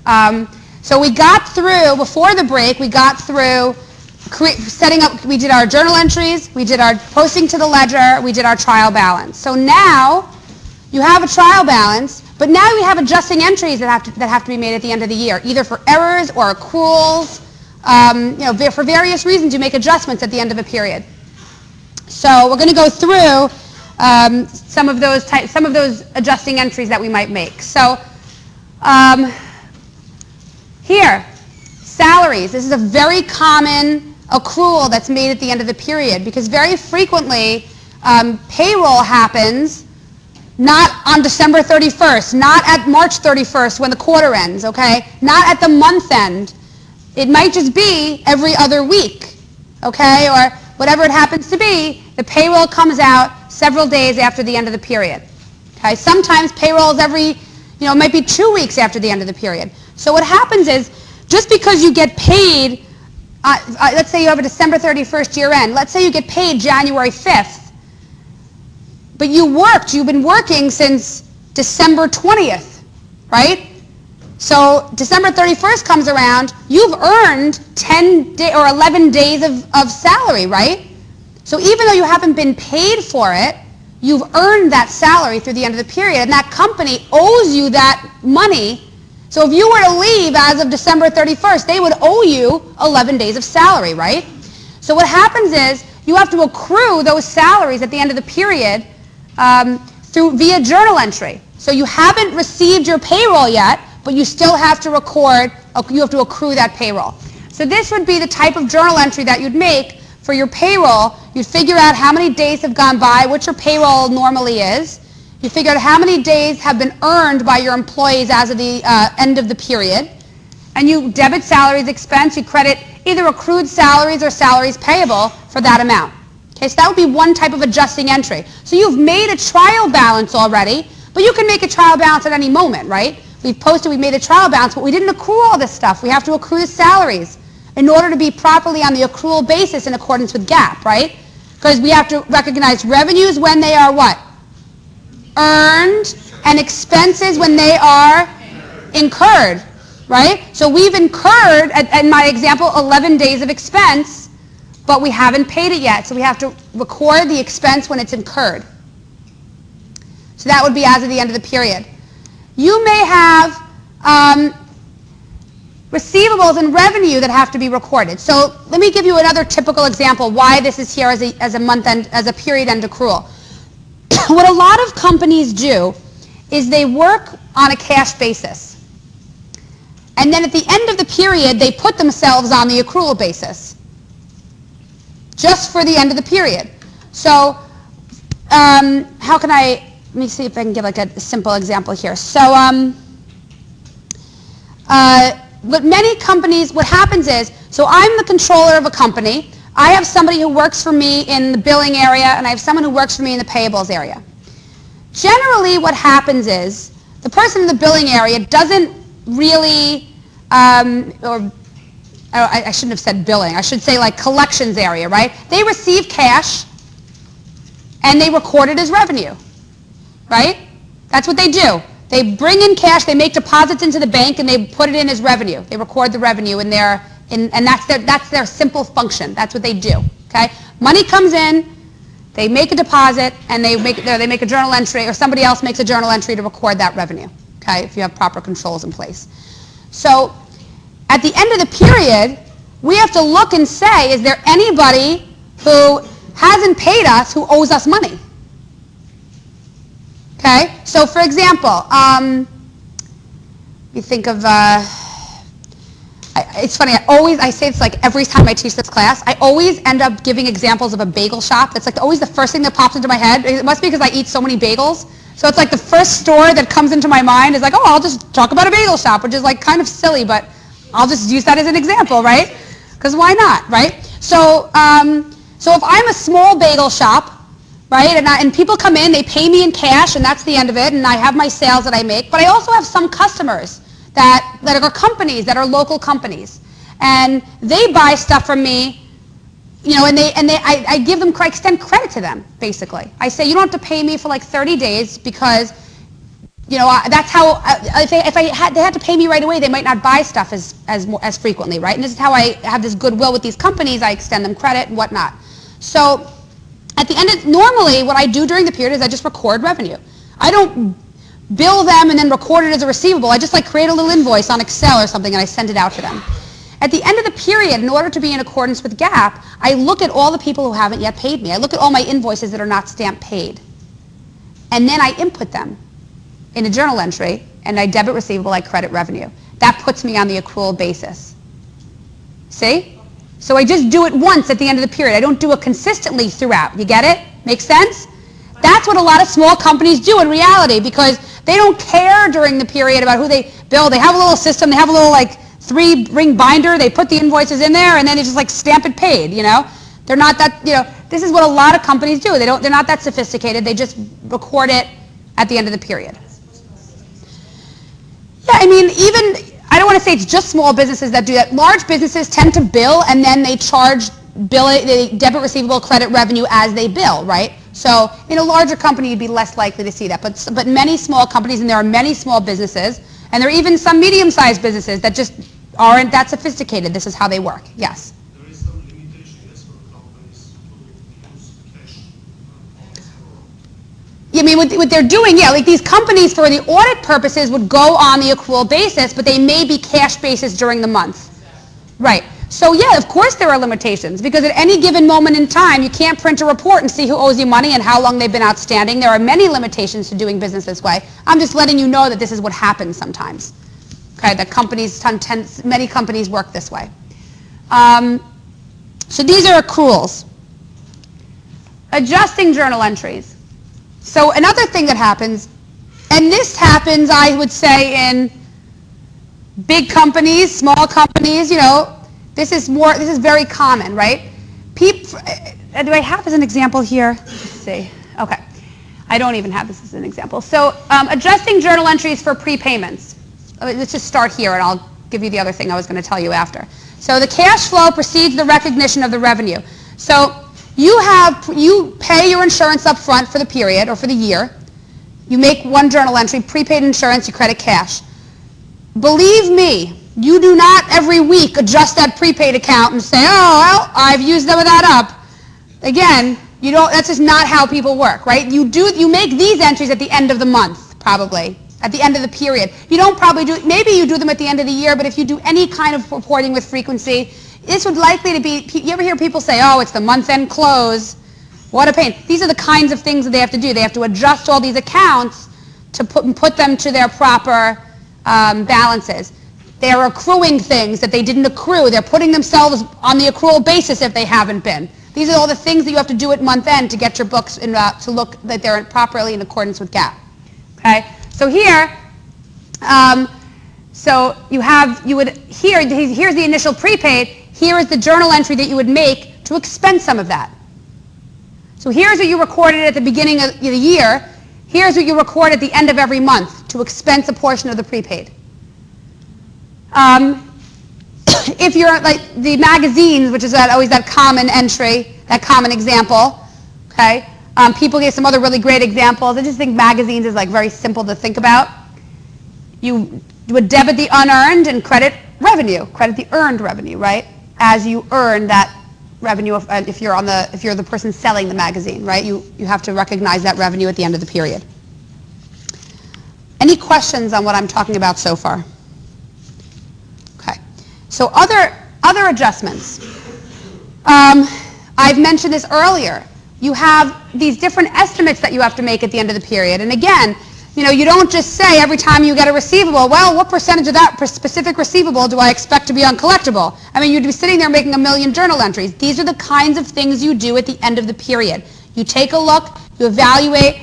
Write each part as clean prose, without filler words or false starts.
So we got through, before the break, we got through setting up, we did our journal entries, we did our posting to the ledger, we did our trial balance. So now you have a trial balance, but now we have adjusting entries that have to be made at the end of the year, either for errors or accruals. For various reasons you make adjustments at the end of a period. So we're going to go through some of those adjusting entries that we might make. So here, salaries. This is a very common accrual that's made at the end of the period, because very frequently payroll happens not on December 31st, not at March 31st when the quarter ends, okay? Not at the month end. It might just be every other week, okay? Or whatever it happens to be, the payroll comes out several days after the end of the period, okay? Sometimes payroll is it might be 2 weeks after the end of the period. So what happens is, just because you get paid, let's say you have a December 31st year end, let's say you get paid January 5th, but you've been working since December 20th, right? So December 31st comes around, you've earned 10 or 11 days of salary, right? So even though you haven't been paid for it, you've earned that salary through the end of the period, and that company owes you that money. So if you were to leave as of December 31st, they would owe you 11 days of salary, right? So what happens is you have to accrue those salaries at the end of the period via journal entry. So you haven't received your payroll yet, but you still have to you have to accrue that payroll. So this would be the type of journal entry that you'd make for your payroll. You'd figure out how many days have gone by, what your payroll normally is. You figure out how many days have been earned by your employees as of the end of the period. And you debit salaries expense, you credit either accrued salaries or salaries payable for that amount. Okay, so that would be one type of adjusting entry. So you've made a trial balance already, but you can make a trial balance at any moment, right? We made a trial balance, but we didn't accrue all this stuff. We have to accrue the salaries in order to be properly on the accrual basis in accordance with GAAP, right? Because we have to recognize revenues when they are what? Earned, and expenses when they are incurred, right? So we've incurred, in my example, 11 days of expense, but we haven't paid it yet. So we have to record the expense when it's incurred. So that would be as of the end of the period. You may have receivables and revenue that have to be recorded. So let me give you another typical example why this is here as a month end, as a period end accrual. What a lot of companies do is they work on a cash basis. And then at the end of the period, they put themselves on the accrual basis, just for the end of the period. So how can let me see if I can give like a simple example here. So what many companies, what happens is, so I'm the controller of a company. I have somebody who works for me in the billing area, and I have someone who works for me in the payables area. Generally, what happens is the person in the billing area doesn't really, I shouldn't have said billing. I should say like collections area, right? They receive cash, and they record it as revenue, right? That's what they do. They bring in cash, they make deposits into the bank, and they put it in as revenue. They record the revenue in their, and that's their simple function. That's what they do. Okay, money comes in, they make a deposit, and they make a journal entry, or somebody else makes a journal entry to record that revenue. Okay, if you have proper controls in place. So at the end of the period, we have to look and say, is there anybody who hasn't paid us who owes us money? Okay, so for example, you think of, it's funny, I say it's like every time I teach this class, I always end up giving examples of a bagel shop. That's like always the first thing that pops into my head. It must be because I eat so many bagels. So it's like the first story that comes into my mind is like, oh, I'll just talk about a bagel shop, which is like kind of silly, but I'll just use that as an example, right? Because why not, right? So, so if I'm a small bagel shop, right, and people come in, they pay me in cash, and that's the end of it, and I have my sales that I make, but I also have some customers that are companies, that are local companies, and they buy stuff from me, you know, and I give them, extend credit to them, basically. I say, you don't have to pay me for like 30 days because that's how, they had to pay me right away, they might not buy stuff as frequently, right? And this is how I have this goodwill with these companies. I extend them credit and whatnot. So at the end normally what I do during the period is I just record revenue. I don't bill them and then record it as a receivable. I just create a little invoice on Excel or something and I send it out to them. At the end of the period, in order to be in accordance with GAAP, I look at all the people who haven't yet paid me. I look at all my invoices that are not stamped paid. And then I input them in a journal entry, and I debit receivable, I credit revenue. That puts me on the accrual basis. See? So I just do it once at the end of the period. I don't do it consistently throughout. You get it? Make sense? That's what a lot of small companies do in reality, because they don't care during the period about who they bill. They have a little system. They have a little 3-ring binder. They put the invoices in there, and then they just stamp it paid. They're not that. This is what a lot of companies do. They're not that sophisticated. They just record it at the end of the period. Yeah, I don't want to say it's just small businesses that do that. Large businesses tend to bill, and then they they debit receivable, credit revenue as they bill, right? So in a larger company, you'd be less likely to see that. But many small companies, and there are many small businesses, and there are even some medium-sized businesses that just aren't that sophisticated. This is how they work. Yes? There is some limitation, yes, for companies to use cash. What they're doing, these companies for the audit purposes would go on the accrual basis, but they may be cash basis during the month. Right. So yeah, of course there are limitations, because at any given moment in time, you can't print a report and see who owes you money and how long they've been outstanding. There are many limitations to doing business this way. I'm just letting you know that this is what happens sometimes. Okay, that many companies work this way. So these are accruals. Adjusting journal entries. So another thing that happens, and this happens, I would say, in big companies, small companies, this is very common, right? Do I have as an example here? Let's see. Okay. I don't even have this as an example. So adjusting journal entries for prepayments. Let's just start here, and I'll give you the other thing I was going to tell you after. So the cash flow precedes the recognition of the revenue. So you pay your insurance up front for the period or for the year. You make one journal entry, prepaid insurance, you credit cash. Believe me, you do not every week adjust that prepaid account and say, oh, well, I've used some of that up. Again, that's just not how people work, right? You make these entries at the end of the month, probably, at the end of the period. You don't probably maybe you do them at the end of the year, but if you do any kind of reporting with frequency, this would likely to be, you ever hear people say, oh, it's the month-end close. What a pain. These are the kinds of things that they have to do. They have to adjust all these accounts to put them to their proper balances. They're accruing things that they didn't accrue. They're putting themselves on the accrual basis if they haven't been. These are all the things that you have to do at month end to get your books to look that they're properly in accordance with GAAP. Okay? So here, here's the initial prepaid. Here is the journal entry that you would make to expense some of that. So here's what you recorded at the beginning of the year. Here's what you record at the end of every month to expense a portion of the prepaid. If you're like the magazines, which is always that common entry, that common example, okay? People give some other really great examples. I just think magazines is very simple to think about. You would debit the unearned and credit revenue, credit the earned revenue, right? As you earn that revenue, if you're the person selling the magazine, right? You have to recognize that revenue at the end of the period. Any questions on what I'm talking about so far? Okay. So other adjustments. I've mentioned this earlier. You have these different estimates that you have to make at the end of the period. And again, you don't just say every time you get a receivable, well, what percentage of that specific receivable do I expect to be uncollectible? You'd be sitting there making a million journal entries. These are the kinds of things you do at the end of the period. You take a look, you evaluate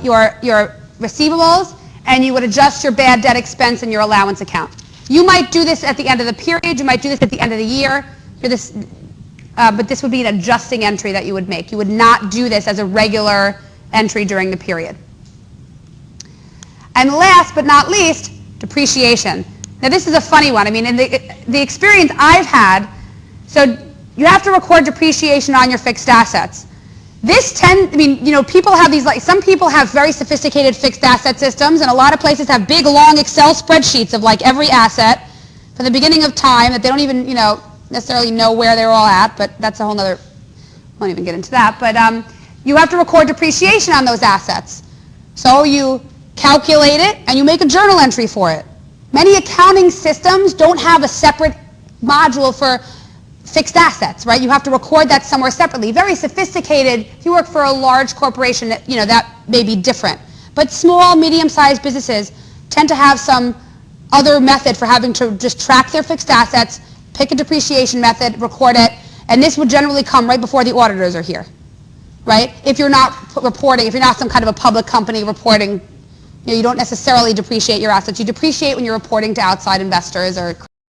your receivables, and you would adjust your bad debt expense and your allowance account. You might do this at the end of the period. You might do this at the end of the year. But this would be an adjusting entry that you would make. You would not do this as a regular entry during the period. And last but not least, depreciation. Now this is a funny one. In the experience I've had, so you have to record depreciation on your fixed assets. People have these, like, some people have very sophisticated fixed asset systems, and a lot of places have big, long Excel spreadsheets of, like, every asset from the beginning of time that they don't even, necessarily know where they're all at, but that's a whole nother, won't even get into that. But you have to record depreciation on those assets. So you calculate it, and you make a journal entry for it. Many accounting systems don't have a separate module for fixed assets, right? You have to record that somewhere separately. Very sophisticated. If you work for a large corporation, that may be different. But small, medium-sized businesses tend to have some other method for having to just track their fixed assets, pick a depreciation method, record it, and this would generally come right before the auditors are here, right? If you're not reporting, if you're not some kind of a public company reporting, you don't necessarily depreciate your assets. You depreciate when you're reporting to outside investors or